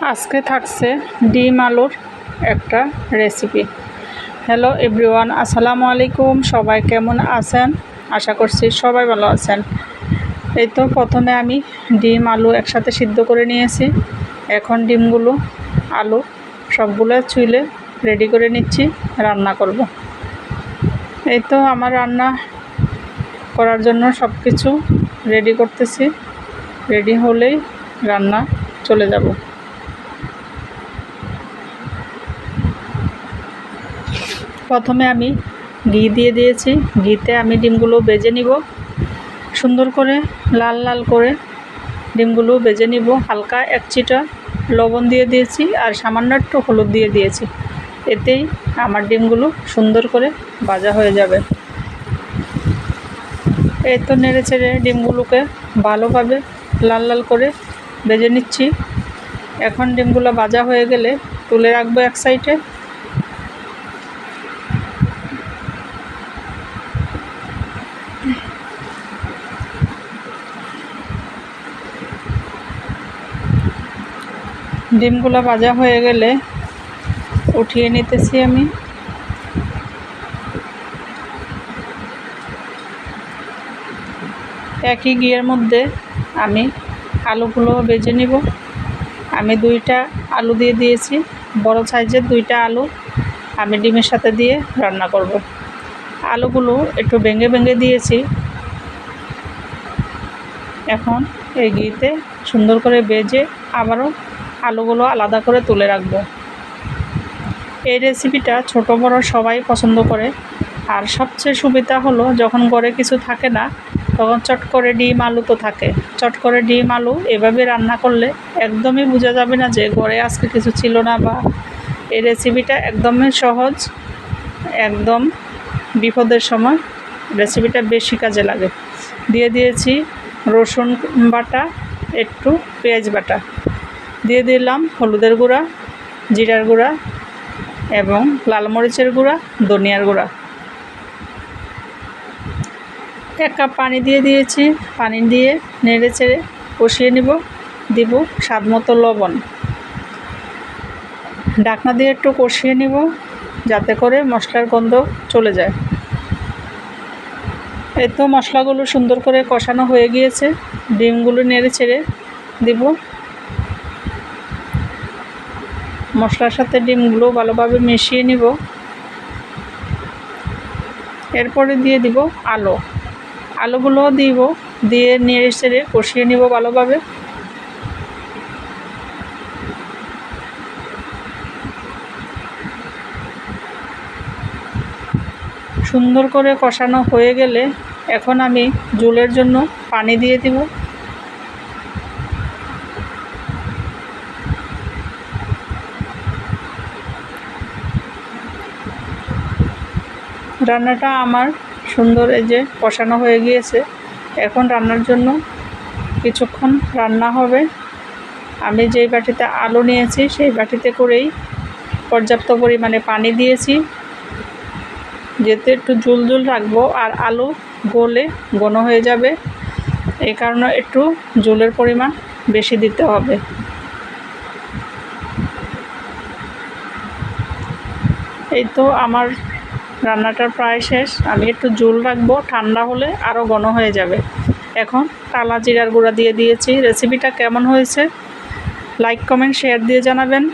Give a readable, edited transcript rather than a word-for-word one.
আজকে থাকছে ডিম আলুর একটা রেসিপি। হ্যালো এভরিওয়ান, আসসালামু আলাইকুম। সবাই কেমন আছেন? আশা করছি সবাই ভালো আছেন। এই তো প্রথমে আমি ডিম আলু একসাথে সিদ্ধ করে নিয়েছি। এখন ডিমগুলো আলু সবগুলো চুলে রেডি করে নিচ্ছি, রান্না করব। এই তো আমার রান্না করার জন্য সব কিছু রেডি করতেছি। রেডি হলেই রান্না চলে যাব। প্রথমে আমি ঘি দিয়ে দিয়েছি। ঘিতে আমি ডিমগুলো ভেজে নিব, সুন্দর করে লাল লাল করে ডিমগুলো ভেজে নিব। হালকা এক চিটা লবণ দিয়ে দিয়েছি আর সামান্য একটু হলুদ দিয়ে দিয়েছি। এতেই আমার ডিমগুলো সুন্দর করে ভাজা হয়ে যাবে। এই তো নেড়ে চেড়ে ডিমগুলোকে ভালোভাবে লাল লাল করে ভেজে নিচ্ছি। এখন ডিমগুলো ভাজা হয়ে গেলে তুলে রাখবো এক সাইডে। ডিমগুলো ভাজা হয়ে গেলে উঠিয়ে নিতেছি আমি। একই ঘিয়ের মধ্যে আমি আলুগুলো ভেজে নিব। আমি 2টা আলু দিয়ে দিয়েছি, বড় সাইজের 2টা আলু আমি ডিমের সাথে দিয়ে রান্না করব। আলুগুলো একটু ভেঙে ভেঙে দিয়েছি। এখন এই ঘিতে সুন্দর করে ভেজে আবারও আলুগুলো আলাদা করে তুলে রাখবো। এই রেসিপিটা ছোট বড় সবাই পছন্দ করে। আর সবচেয়ে সুবিধা হলো যখন ঘরে কিছু থাকে না, তখন চট করে ডিম আলু তো থাকে। চট করে ডিম আলু এভাবে রান্না করলে একদমই বোঝা যাবে না যে ঘরে আজকে কিছু ছিল না। বা এই রেসিপিটা একদমই সহজ, একদম বিপদের সময় রেসিপিটা বেশি কাজে লাগে। দিয়ে দিয়েছি রসুন বাটা, একটু পেঁয়াজ বাটা, দিয়ে দিলাম হলুদের গুঁড়া, জিরার গুঁড়া এবং লাল মরিচের গুঁড়া, ধনিয়ার গুঁড়া। 1 কাপ পানি দিয়ে দিয়েছি। পানি দিয়ে নেড়ে চেড়ে কষিয়ে নিব। দিব স্বাদ মতো লবণ। ঢাকনা দিয়ে একটু কষিয়ে নিব যাতে করে মশলার গন্ধ চলে যায়। এই তো মশলাগুলো সুন্দর করে কষানো হয়ে গিয়েছে। ডিমগুলো নেড়ে ছেড়ে দিব। মশলার সাথে ডিমগুলো ভালোভাবে মিশিয়ে নিব। এরপরে দিয়ে দিব আলুগুলো দিব, দিয়ে নেড়ে চেড়ে কষিয়ে নিব ভালোভাবে। সুন্দর করে কষানো হয়ে গেলে এখন আমি ঝোলের জন্য পানি দিয়ে দিব। রান্নাটা আমার সুন্দর এই যে কষানো হয়ে গিয়েছে। এখন রান্নার জন্য কিছুক্ষণ রান্না হবে। আমি যেই বাটিতে আলু নিয়েছি সেই বাটিতে করেই পর্যাপ্ত পরিমাণে পানি দিয়েছি, যেতে একটু ঝোল ঝোল রাখবো আর আলু গলে ঘন হয়ে যাবে। এই কারণে একটু ঝোলের পরিমাণ বেশি দিতে হবে। এই তো আমার রান্নাটা প্রায় শেষ। আমি একটু ঝোল রাখবো, ঠান্ডা হলে আরও ঘন হয়ে যাবে। এখন কালা জিরার গুঁড়া দিয়ে দিয়েছি। রেসিপিটা কেমন হয়েছে লাইক কমেন্ট শেয়ার দিয়ে জানাবেন।